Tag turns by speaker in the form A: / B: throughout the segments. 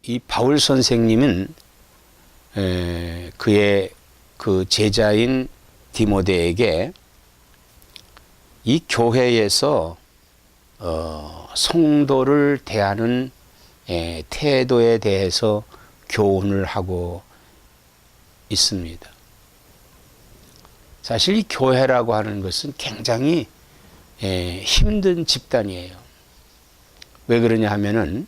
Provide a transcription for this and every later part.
A: 이 바울 선생님은 그의 그 제자인 디모데에게 이 교회에서 성도를 대하는 태도에 대해서 교훈을 하고 있습니다. 사실 이 교회라고 하는 것은 굉장히 힘든 집단이에요. 왜 그러냐 하면은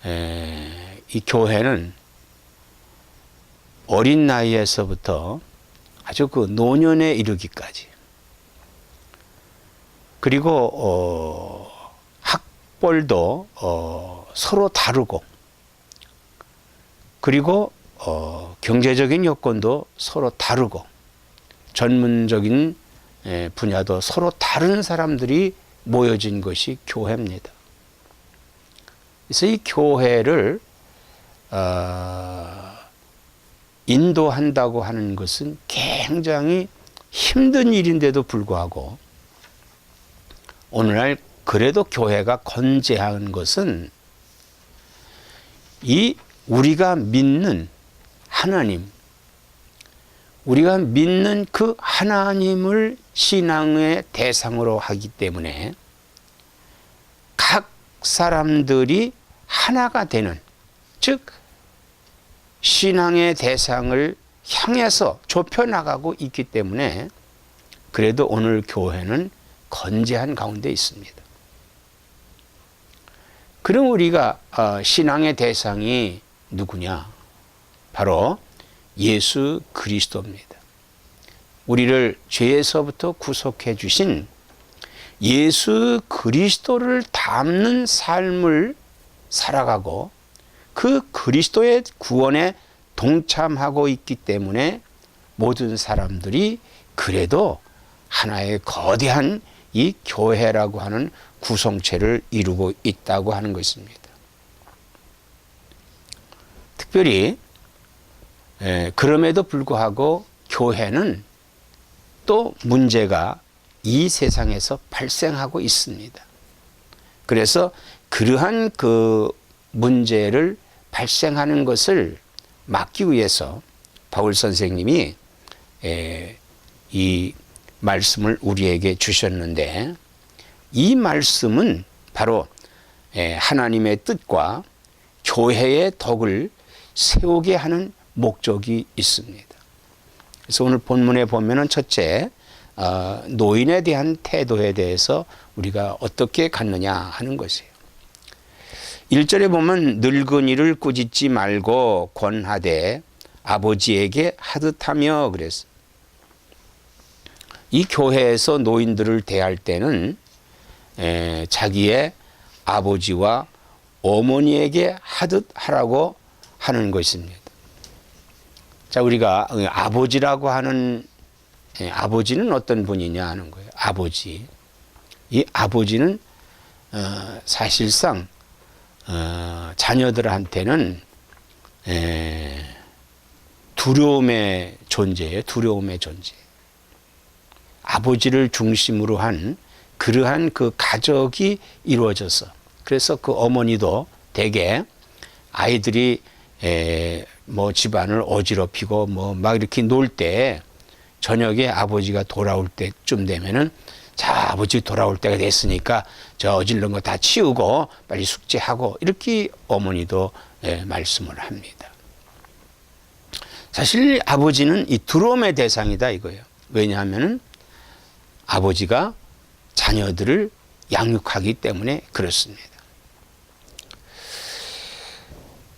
A: 이 교회는 어린 나이에서부터 아주 그 노년에 이르기까지, 그리고 학벌도 서로 다르고, 그리고 경제적인 여건도 서로 다르고, 전문적인 분야도 서로 다른 사람들이 모여진 것이 교회입니다. 그래서 이 교회를 인도한다고 하는 것은 굉장히 힘든 일인데도 불구하고, 오늘날 그래도 교회가 건재한 것은 이 우리가 믿는 하나님, 우리가 믿는 그 하나님을 신앙의 대상으로 하기 때문에 각 사람들이 하나가 되는, 즉 신앙의 대상을 향해서 좁혀나가고 있기 때문에 그래도 오늘 교회는 건재한 가운데 있습니다. 그럼 우리가 신앙의 대상이 누구냐? 바로 예수 그리스도입니다. 우리를 죄에서부터 구속해 주신 예수 그리스도를 닮는 삶을 살아가고 그 그리스도의 구원에 동참하고 있기 때문에 모든 사람들이 그래도 하나의 거대한 이 교회라고 하는 구성체를 이루고 있다고 하는 것입니다. 특별히 그럼에도 불구하고 교회는 또 문제가 이 세상에서 발생하고 있습니다. 그래서 그러한 그 문제를 발생하는 것을 막기 위해서 바울 선생님이 이 말씀을 우리에게 주셨는데, 이 말씀은 바로 하나님의 뜻과 교회의 덕을 세우게 하는 목적이 있습니다. 그래서 오늘 본문에 보면은 첫째, 노인에 대한 태도에 대해서 우리가 어떻게 갖느냐 하는 것이에요. 1절에 보면 늙은이를 꾸짖지 말고 권하되 아버지에게 하듯하며 그랬어요. 이 교회에서 노인들을 대할 때는 자기의 아버지와 어머니에게 하듯 하라고 하는 것입니다. 자, 우리가 아버지라고 하는 아버지는 어떤 분이냐 하는 거예요. 아버지. 이 아버지는 사실상 자녀들한테는 두려움의 존재예요. 두려움의 존재. 아버지를 중심으로 한 그러한 그 가족이 이루어져서, 그래서 그 어머니도 대개 아이들이 뭐 집안을 어지럽히고 뭐 막 이렇게 놀 때 저녁에 아버지가 돌아올 때쯤 되면은, 자, 아버지 돌아올 때가 됐으니까 저 어질른 거 다 치우고 빨리 숙제하고, 이렇게 어머니도 말씀을 합니다. 사실 아버지는 이 두려움의 대상이다 이거예요. 왜냐하면은 아버지가 자녀들을 양육하기 때문에 그렇습니다.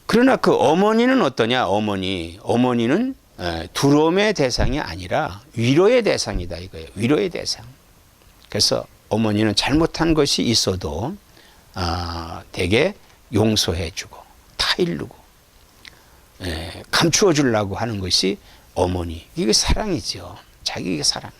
A: 그러나 그 어머니는 어떠냐? 어머니는 두려움의 대상이 아니라 위로의 대상이다 이거예요. 위로의 대상. 그래서 어머니는 잘못한 것이 있어도 되게 용서해주고 타일르고 감추어 주려고 하는 것이 어머니. 이게 사랑이죠. 자기의 사랑.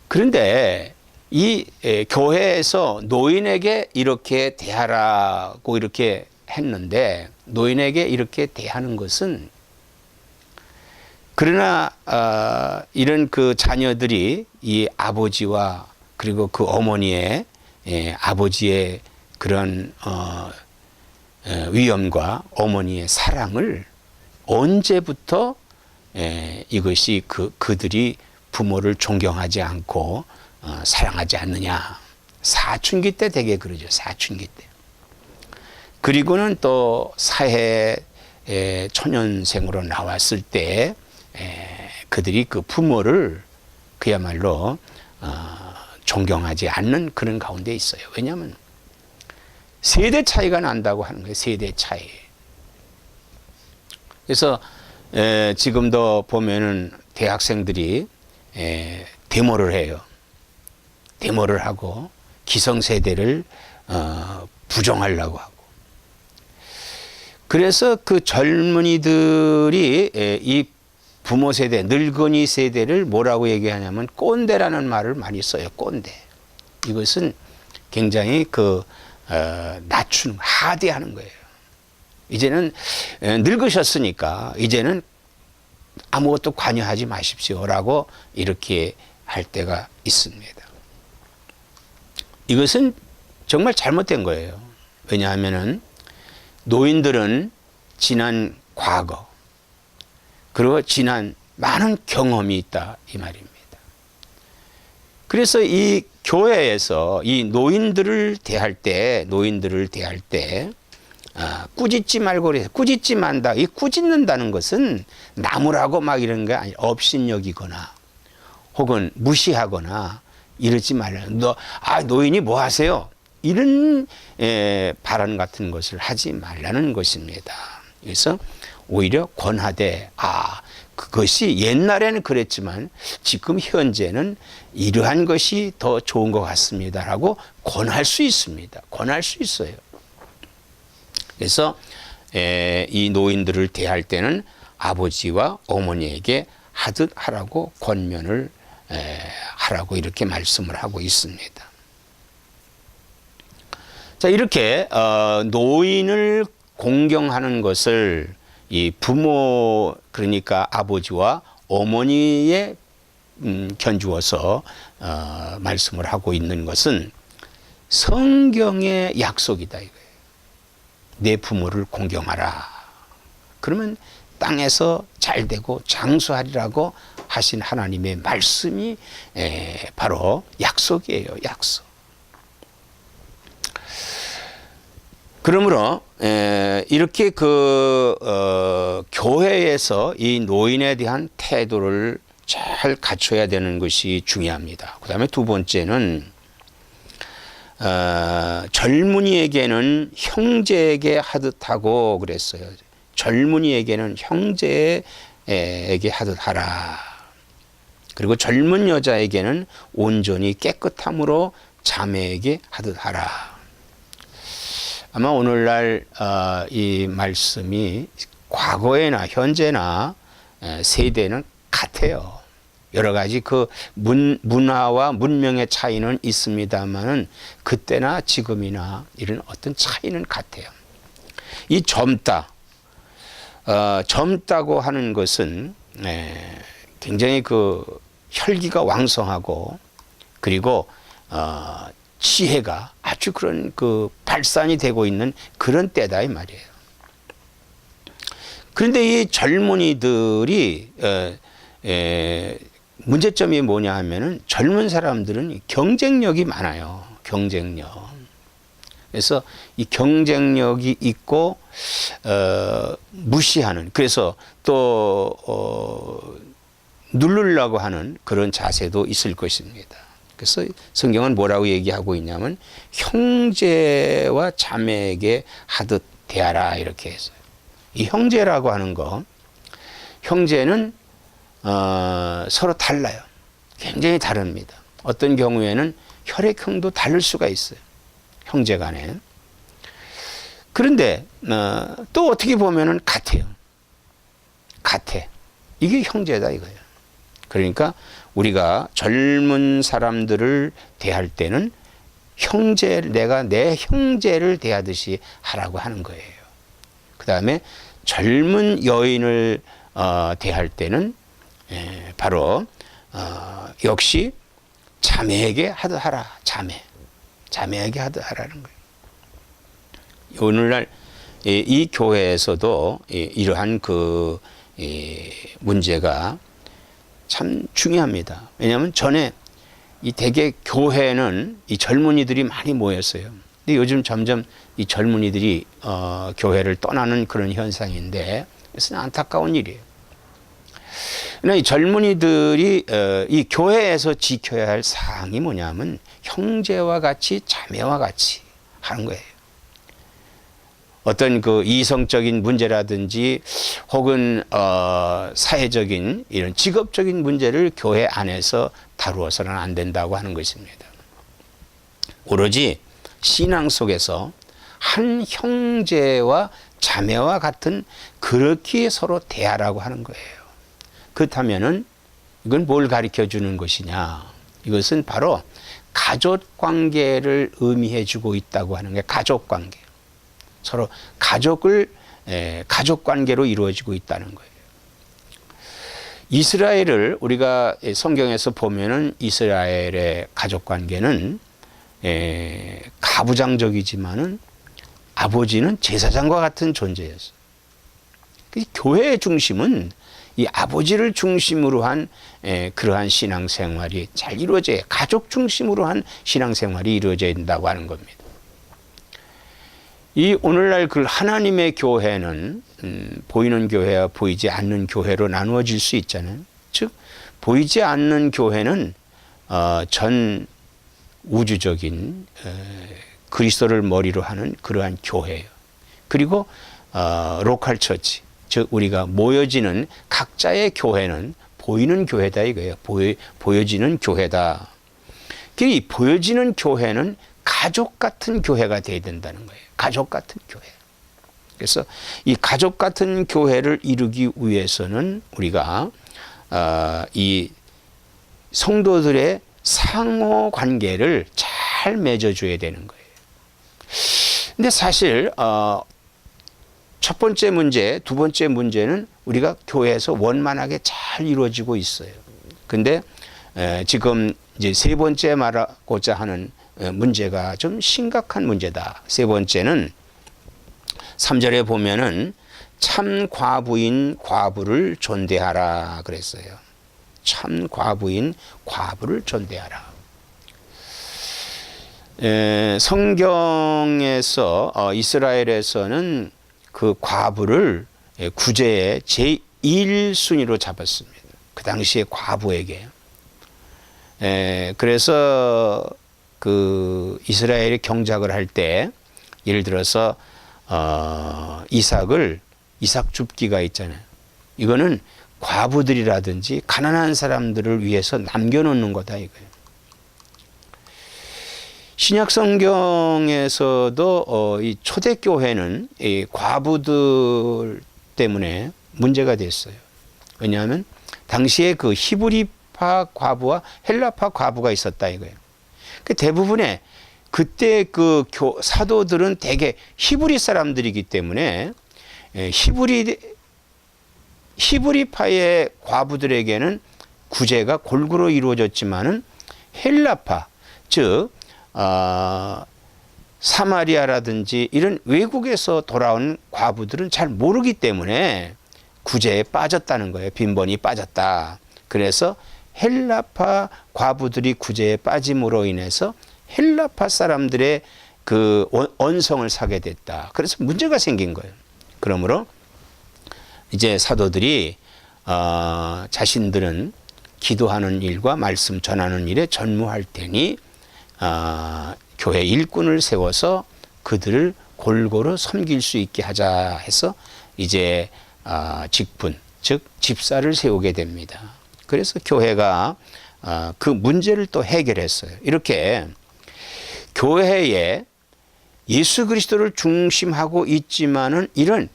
A: 그런데 이 교회에서 노인에게 이렇게 대하라고 이렇게 했는데, 노인에게 이렇게 대하는 것은, 그러나 이런 그 자녀들이 이 아버지와 그리고 그 어머니의 아버지의 그런 위엄과 어머니의 사랑을 언제부터 이것이 그들이 부모를 존경하지 않고 사랑하지 않느냐. 사춘기 때 되게 그러죠. 사춘기 때. 그리고는 또 사회 초년생으로 나왔을 때 그들이 그 부모를 그야말로 존경하지 않는 그런 가운데 있어요. 왜냐하면 세대 차이가 난다고 하는 거예요. 세대 차이. 그래서 지금도 보면은 대학생들이 데모를 해요. 데모를 하고 기성세대를 부정하려고 하고. 그래서 그 젊은이들이 이 부모 세대, 늙은이 세대를 뭐라고 얘기하냐면 꼰대라는 말을 많이 써요. 꼰대. 이것은 굉장히 낮추는, 하대하는 거예요. 이제는 늙으셨으니까 이제는 아무것도 관여하지 마십시오라고 이렇게 할 때가 있습니다. 이것은 정말 잘못된 거예요. 왜냐하면은 노인들은 지난 과거 그리고 지난 많은 경험이 있다 이 말입니다. 그래서 이 교회에서 이 노인들을 대할 때 꾸짖지 말고 그래서 꾸짖지 만다. 이 꾸짖는다는 것은 나무라고 막 이런 게 아니 업신여기거나 혹은 무시하거나 이러지 말라. 노인이 뭐 하세요? 이런 발언 같은 것을 하지 말라는 것입니다. 그래서 오히려 권하되 그것이 옛날에는 그랬지만 지금 현재는 이러한 것이 더 좋은 것 같습니다라고 권할 수 있습니다. 권할 수 있어요. 그래서 이 노인들을 대할 때는 아버지와 어머니에게 하듯 하라고 권면을 하라고 이렇게 말씀을 하고 있습니다. 자, 이렇게 노인을 공경하는 것을 이 부모 그러니까 아버지와 어머니에 견주어서 말씀을 하고 있는 것은 성경의 약속이다 이거예요. 내 부모를 공경하라. 그러면 땅에서 잘되고 장수하리라고 하신 하나님의 말씀이 바로 약속이에요. 약속. 그러므로 이렇게 교회에서 이 노인에 대한 태도를 잘 갖춰야 되는 것이 중요합니다. 그 다음에 두 번째는 젊은이에게는 형제에게 하듯 하고 그랬어요. 젊은이에게는 형제에게 하듯 하라. 그리고 젊은 여자에게는 온전히 깨끗함으로 자매에게 하듯 하라. 아마 오늘날 이 말씀이 과거에나 현재나 세대는 같아요. 여러 가지 문화와 문명의 차이는 있습니다만은 그때나 지금이나 이런 어떤 차이는 같아요. 이 젊다고 하는 것은 굉장히 혈기가 왕성하고 그리고 지혜가 아주 그런 발산이 되고 있는 그런 때다 이 말이에요. 그런데 이 젊은이들이 문제점이 뭐냐 하면은 젊은 사람들은 경쟁력이 많아요. 경쟁력. 그래서 이 경쟁력이 있고 무시하는 그래서 또 누르려고 하는 그런 자세도 있을 것입니다. 그래서 성경은 뭐라고 얘기하고 있냐면 형제와 자매에게 하듯 대하라 이렇게 했어요. 이 형제라고 하는 거 형제는 서로 달라요. 굉장히 다릅니다. 어떤 경우에는 혈액형도 다를 수가 있어요. 형제 간에. 그런데 또 어떻게 보면은 같아요. 같아. 이게 형제다 이거예요. 그러니까 우리가 젊은 사람들을 대할 때는 내가 내 형제를 대하듯이 하라고 하는 거예요. 그 다음에 젊은 여인을 대할 때는 바로 역시 자매에게 하듯 하라. 자매에게 하듯 하라는 거예요. 오늘날 이 교회에서도 이러한 문제가 참 중요합니다. 왜냐하면 전에 이 대개 교회는 이 젊은이들이 많이 모였어요. 근데 요즘 점점 이 젊은이들이 교회를 떠나는 그런 현상인데, 그래서 안타까운 일이에요. 이 젊은이들이 이 교회에서 지켜야 할 사항이 뭐냐면 형제와 같이 자매와 같이 하는 거예요. 어떤 이성적인 문제라든지 혹은 사회적인 이런 직업적인 문제를 교회 안에서 다루어서는 안 된다고 하는 것입니다. 오로지 신앙 속에서 한 형제와 자매와 같은 그렇게 서로 대하라고 하는 거예요. 그렇다면은 이건 뭘 가르쳐 주는 것이냐? 이것은 바로 가족 관계를 의미해 주고 있다고 하는 거예요. 가족 관계. 서로 가족 관계로 이루어지고 있다는 거예요. 이스라엘을 우리가 성경에서 보면은 이스라엘의 가족 관계는 가부장적이지만은 아버지는 제사장과 같은 존재였어요. 교회의 중심은 이 아버지를 중심으로 한 그러한 신앙생활이 잘 이루어져야, 가족 중심으로 한 신앙생활이 이루어져야 된다고 하는 겁니다. 이 오늘날 그 하나님의 교회는 보이는 교회와 보이지 않는 교회로 나누어질 수 있잖아요. 즉 보이지 않는 교회는 전 우주적인 그리스도를 머리로 하는 그러한 교회예요. 그리고 로컬 처치, 즉 우리가 모여지는 각자의 교회는 보이는 교회다 이거예요. 보여지는 교회다. 이 보여지는 교회는 가족 같은 교회가 돼야 된다는 거예요. 가족 같은 교회. 그래서 이 가족 같은 교회를 이루기 위해서는 우리가 이 성도들의 상호 관계를 잘 맺어줘야 되는 거예요. 근데 사실 첫 번째 문제, 두 번째 문제는 우리가 교회에서 원만하게 잘 이루어지고 있어요. 근데 지금 이제 세 번째 말하고자 하는 문제가 좀 심각한 문제다. 세 번째는 3절에 보면은 참 과부인 과부를 존대하라 그랬어요. 참 과부인 과부를 존대하라. 성경에서 이스라엘에서는 그 과부를 구제의 제1순위로 잡았습니다. 그 당시에 과부에게. 그래서 그 이스라엘이 경작을 할 때 예를 들어서 이삭 줍기가 있잖아요. 이거는 과부들이라든지 가난한 사람들을 위해서 남겨놓는 거다 이거예요. 신약 성경에서도 이 초대교회는 이 과부들 때문에 문제가 됐어요. 왜냐하면 당시에 그 히브리파 과부와 헬라파 과부가 있었다 이거예요. 대부분의 그때 그 사도들은 대개 히브리 사람들이기 때문에 히브리파의 과부들에게는 구제가 골고루 이루어졌지만은 헬라파, 즉 사마리아라든지 이런 외국에서 돌아온 과부들은 잘 모르기 때문에 구제에 빠졌다는 거예요. 빈번히 빠졌다. 그래서 헬라파 과부들이 구제에 빠짐으로 인해서 헬라파 사람들의 그 언성을 사게 됐다. 그래서 문제가 생긴 거예요. 그러므로 이제 사도들이 자신들은 기도하는 일과 말씀 전하는 일에 전무할 테니 교회 일꾼을 세워서 그들을 골고루 섬길 수 있게 하자 해서 이제 직분, 즉 집사를 세우게 됩니다. 그래서 교회가 그 문제를 또 해결했어요. 이렇게 교회에 예수 그리스도를 중심하고 있지만은 이런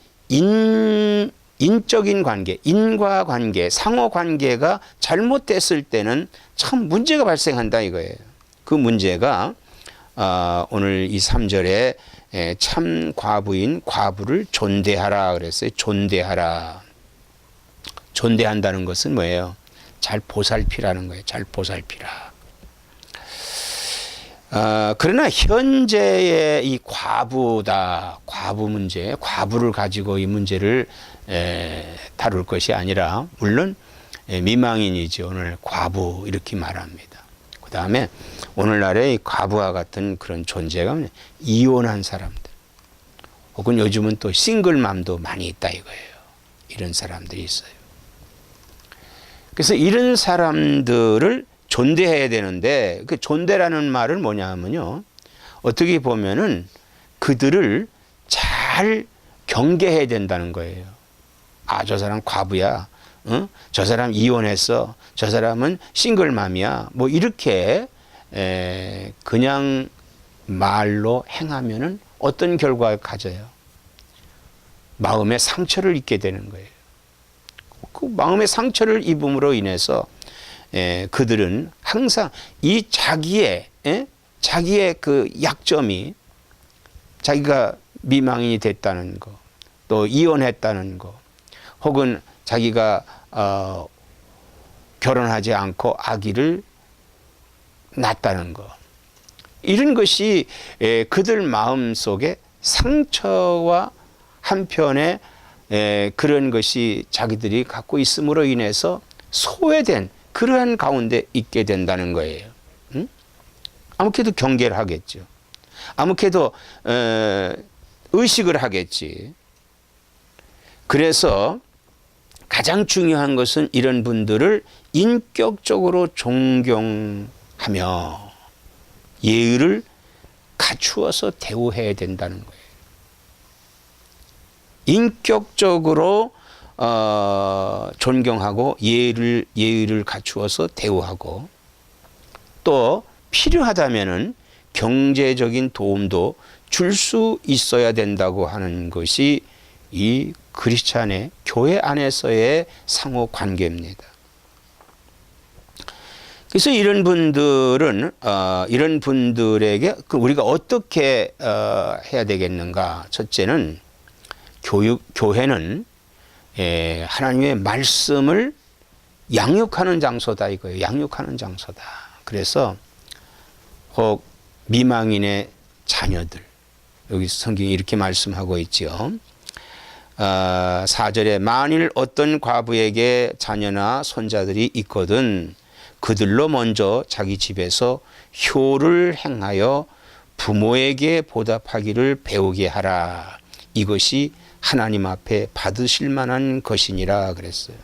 A: 인적인 관계, 인과관계, 상호관계가 잘못됐을 때는 참 문제가 발생한다 이거예요. 그 문제가 오늘 이 3절에 참 과부인 과부를 존대하라 그랬어요. 존대하라. 존대한다는 것은 뭐예요? 잘 보살피라는 거예요. 잘 보살피라. 그러나 현재의 이 과부 문제, 과부를 가지고 이 문제를 다룰 것이 아니라, 물론 미망인이지 오늘 과부 이렇게 말합니다. 그 다음에 오늘날의 과부와 같은 그런 존재가 이혼한 사람들, 혹은 요즘은 또 싱글맘도 많이 있다 이거예요. 이런 사람들이 있어요. 그래서 이런 사람들을 존대해야 되는데, 그 존대라는 말은 뭐냐 하면요, 어떻게 보면은 그들을 잘 경계해야 된다는 거예요. 아, 저 사람 과부야. 저 사람 이혼했어. 저 사람은 싱글맘이야. 뭐 이렇게 그냥 말로 행하면은 어떤 결과를 가져요? 마음의 상처를 입게 되는 거예요. 그 마음의 상처를 입음으로 인해서 그들은 항상 이 자기의 그 약점이, 자기가 미망인이 됐다는 거, 또 이혼했다는 거, 혹은 자기가 결혼하지 않고 아기를 낳았다는 거, 이런 것이 그들 마음 속에 상처와 한편에 그런 것이 자기들이 갖고 있음으로 인해서 소외된 그러한 가운데 있게 된다는 거예요. 아무래도 경계를 하겠죠. 아무래도 의식을 하겠지. 그래서 가장 중요한 것은 이런 분들을 인격적으로 존경하며 예의를 갖추어서 대우해야 된다는 거예요. 인격적으로 존경하고 예의를 갖추어서 대우하고, 또 필요하다면은 경제적인 도움도 줄 수 있어야 된다고 하는 것이 이 크리스찬의 교회 안에서의 상호 관계입니다. 그래서 이런 분들은 이런 분들에게 우리가 어떻게 해야 되겠는가? 첫째는 교회는 하나님의 말씀을 양육하는 장소다 이거예요. 양육하는 장소다. 그래서 혹 미망인의 자녀들, 여기 성경이 이렇게 말씀하고 있죠. 4절에 만일 어떤 과부에게 자녀나 손자들이 있거든 그들로 먼저 자기 집에서 효를 행하여 부모에게 보답하기를 배우게 하라. 이것이 하나님 앞에 받으실 만한 것이니라 그랬어요.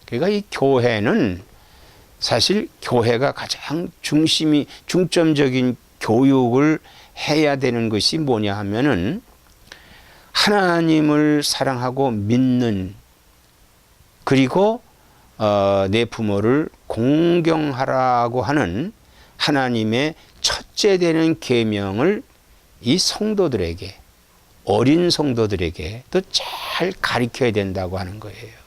A: 그러니까 이 교회는, 사실 교회가 가장 중점적인 교육을 해야 되는 것이 뭐냐 하면은 하나님을 사랑하고 믿는, 그리고 내 부모를 공경하라고 하는 하나님의 첫째 되는 계명을 이 성도들에게, 어린 성도들에게 또 잘 가르쳐야 된다고 하는 거예요.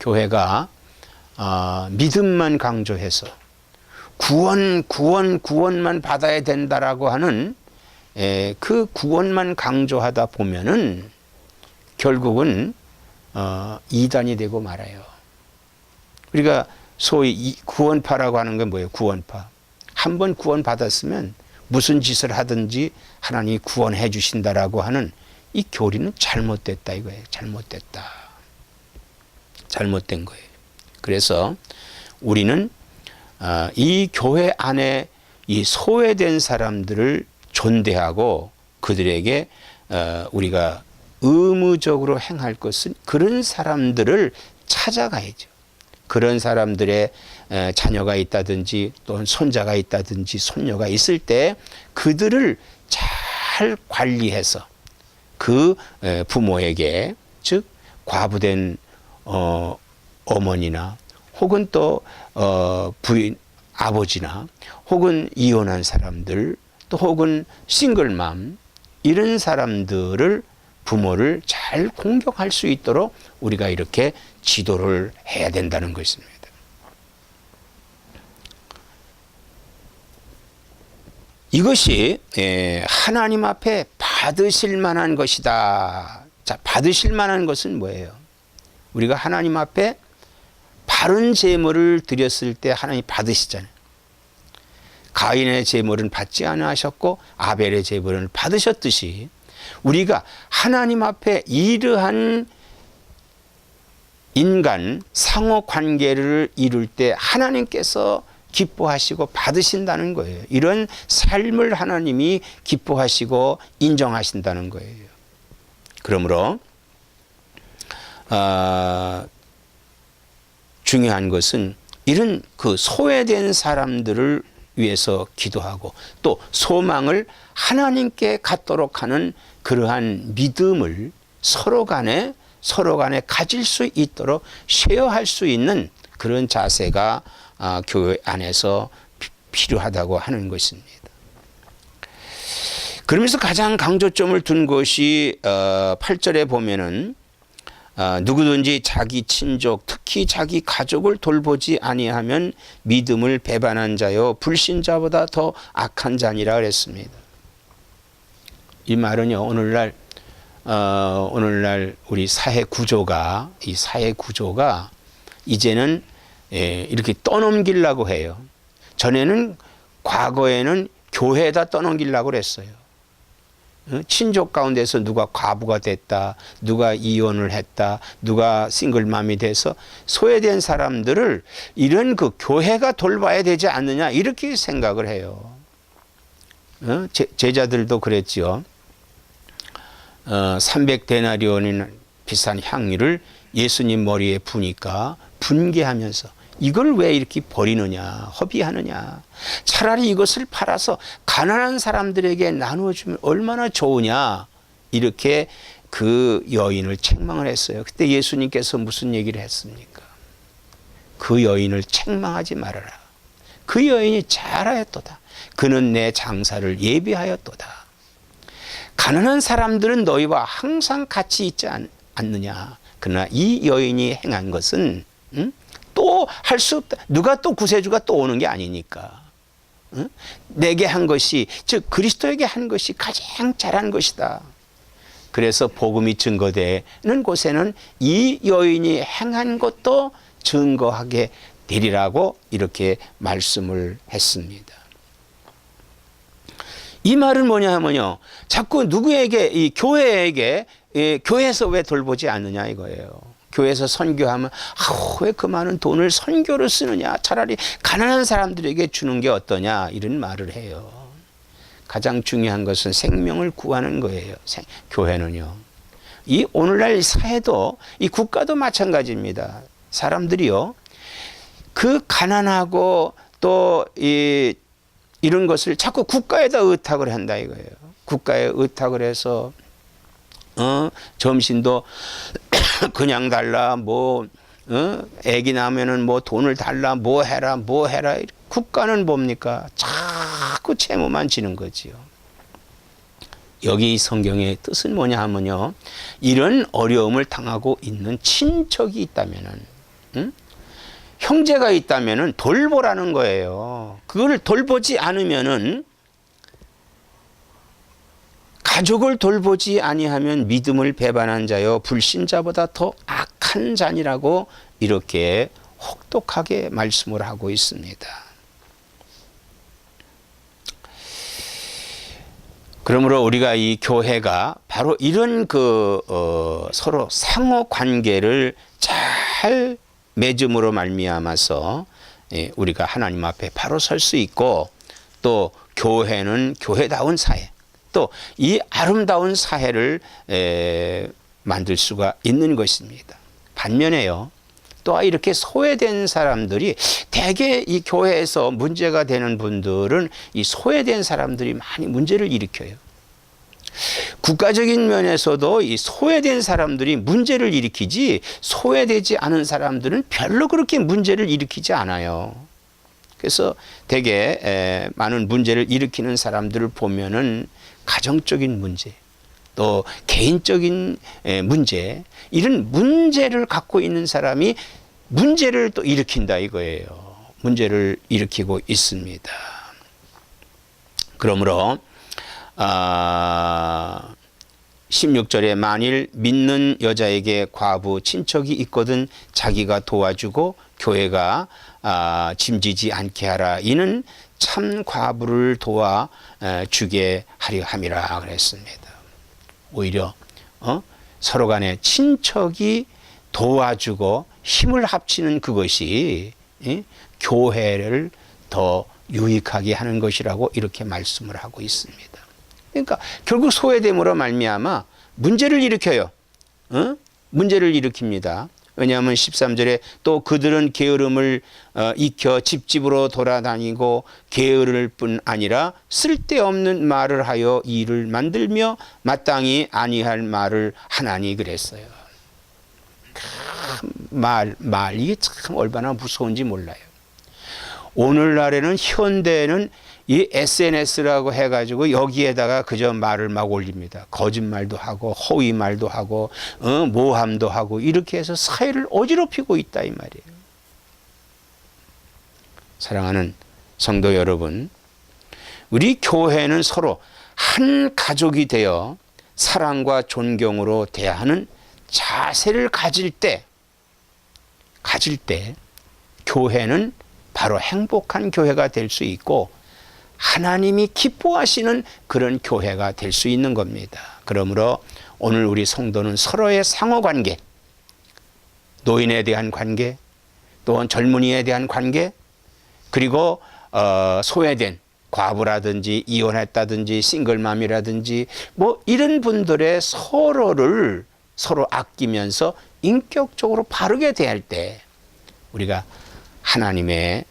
A: 교회가 믿음만 강조해서 구원만 받아야 된다라고 하는 그 구원만 강조하다 보면은 결국은 이단이 되고 말아요. 우리가 소위 구원파라고 하는 건 뭐예요? 구원파. 한번 구원 받았으면 무슨 짓을 하든지 하나님이 구원해 주신다라고 하는 이 교리는 잘못됐다 이거예요. 잘못됐다. 잘못된 거예요. 그래서 우리는 이 교회 안에 이 소외된 사람들을 존대하고 그들에게 우리가 의무적으로 행할 것은 그런 사람들을 찾아가야죠. 그런 사람들의 자녀가 있다든지 또는 손자가 있다든지 손녀가 있을 때 그들을 잘 관리해서 그 부모에게, 즉 과부된 어머니나 혹은 또 부인 아버지나 혹은 이혼한 사람들, 또 혹은 싱글맘, 이런 사람들을, 부모를 잘 공경할 수 있도록 우리가 이렇게 지도를 해야 된다는 것입니다. 이것이 하나님 앞에 받으실 만한 것이다. 자, 받으실 만한 것은 뭐예요? 우리가 하나님 앞에 바른 제물을 드렸을 때 하나님이 받으시잖아요. 가인의 제물은 받지 아니하셨고 아벨의 제물은 받으셨듯이 우리가 하나님 앞에 이러한 인간 상호 관계를 이룰 때 하나님께서 기뻐하시고 받으신다는 거예요. 이런 삶을 하나님이 기뻐하시고 인정하신다는 거예요. 그러므로 중요한 것은 이런 그 소외된 사람들을 위해서 기도하고 또 소망을 하나님께 갖도록 하는 그러한 믿음을 서로 간에 가질 수 있도록 쉐어할 수 있는 그런 자세가 교회 안에서 필요하다고 하는 것입니다. 그러면서 가장 강조점을 둔 것이 8절에 보면은 누구든지 자기 친족 특히 자기 가족을 돌보지 아니하면 믿음을 배반한 자요 불신자보다 더 악한 자니라 그랬습니다. 이 말은요 오늘날 우리 사회 구조가 이제는 이렇게 떠넘기려고 해요. 전에는 과거에는 교회에다 떠넘기려고 그랬어요. 친족 가운데서 누가 과부가 됐다, 누가 이혼을 했다, 누가 싱글맘이 돼서 소외된 사람들을 이런 그 교회가 돌봐야 되지 않느냐 이렇게 생각을 해요. 제자들도 그랬지요. 300데나리온이나 비싼 향유를 예수님 머리에 부니까 분개하면서 이걸 왜 이렇게 버리느냐, 허비하느냐. 차라리 이것을 팔아서 가난한 사람들에게 나누어주면 얼마나 좋으냐. 이렇게 그 여인을 책망을 했어요. 그때 예수님께서 무슨 얘기를 했습니까? 그 여인을 책망하지 말아라. 그 여인이 잘하였도다. 그는 내 장사를 예비하였도다. 가난한 사람들은 너희와 항상 같이 있지 않느냐. 그러나 이 여인이 행한 것은 또 할 수 없다. 누가 또 구세주가 또 오는 게 아니니까. 내게 한 것이 즉 그리스도에게 한 것이 가장 잘한 것이다. 그래서 복음이 증거되는 곳에는 이 여인이 행한 것도 증거하게 되리라고 이렇게 말씀을 했습니다. 이 말은 뭐냐 하면요. 자꾸 누구에게 이 교회에게 교회에서 왜 돌보지 않느냐 이거예요. 교회에서 선교하면 왜 그 많은 돈을 선교를 쓰느냐. 차라리 가난한 사람들에게 주는 게 어떠냐 이런 말을 해요. 가장 중요한 것은 생명을 구하는 거예요. 교회는요. 이 오늘날 사회도 이 국가도 마찬가지입니다. 사람들이요. 그 가난하고 또 이런 것을 자꾸 국가에다 의탁을 한다 이거예요. 국가에 의탁을 해서 점심도 그냥 달라 애기 나면은 돈을 달라 뭐 해라 국가는 뭡니까? 자꾸 채무만 지는 거지요. 여기 성경의 뜻은 뭐냐 하면요. 이런 어려움을 당하고 있는 친척이 있다면은 형제가 있다면은 돌보라는 거예요. 그걸 돌보지 않으면은 가족을 돌보지 아니하면 믿음을 배반한 자요 불신자보다 더 악한 자니라고 이렇게 혹독하게 말씀을 하고 있습니다. 그러므로 우리가 이 교회가 바로 이런 서로 상호 관계를 잘 맺음으로 말미암아서 우리가 하나님 앞에 바로 설 수 있고 또 교회는 교회다운 사회 또 이 아름다운 사회를 만들 수가 있는 것입니다. 반면에요. 또 이렇게 소외된 사람들이 대개 이 교회에서 문제가 되는 분들은 이 소외된 사람들이 많이 문제를 일으켜요. 국가적인 면에서도 이 소외된 사람들이 문제를 일으키지 소외되지 않은 사람들은 별로 그렇게 문제를 일으키지 않아요. 그래서 대개 많은 문제를 일으키는 사람들을 보면은 가정적인 문제 또 개인적인 문제 이런 문제를 갖고 있는 사람이 문제를 또 일으킨다 이거예요. 문제를 일으키고 있습니다. 그러므로 16절에 만일 믿는 여자에게 과부 친척이 있거든 자기가 도와주고 교회가 짐지지 않게 하라. 이는 참 과부를 도와 주게 하려 함이라 그랬습니다. 오히려 서로 간에 친척이 도와주고 힘을 합치는 그것이 교회를 더 유익하게 하는 것이라고 이렇게 말씀을 하고 있습니다. 그러니까 결국 소외됨으로 말미암아 문제를 일으켜요. 문제를 일으킵니다. 왜냐하면 13절에 또 그들은 게으름을 익혀 집집으로 돌아다니고 게으를 뿐 아니라 쓸데없는 말을 하여 일을 만들며 마땅히 아니할 말을 하나니 그랬어요. 이게 참 얼마나 무서운지 몰라요. 오늘날에는 현대에는 이 SNS라고 해가지고 여기에다가 그저 말을 막 올립니다. 거짓말도 하고 허위 말도 하고 모함도 하고 이렇게 해서 사회를 어지럽히고 있다 이 말이에요. 사랑하는 성도 여러분, 우리 교회는 서로 한 가족이 되어 사랑과 존경으로 대하는 자세를 가질 때 교회는 바로 행복한 교회가 될 수 있고 하나님이 기뻐하시는 그런 교회가 될 수 있는 겁니다. 그러므로 오늘 우리 성도는 서로의 상호관계, 노인에 대한 관계, 또한 젊은이에 대한 관계, 그리고 소외된 과부라든지 이혼했다든지 싱글맘이라든지 뭐 이런 분들의 서로 아끼면서 인격적으로 바르게 대할 때 우리가 하나님의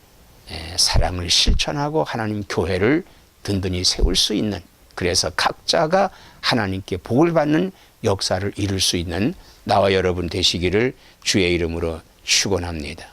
A: 사랑을 실천하고 하나님 교회를 든든히 세울 수 있는, 그래서 각자가 하나님께 복을 받는 역사를 이룰 수 있는 나와 여러분 되시기를 주의 이름으로 축원합니다.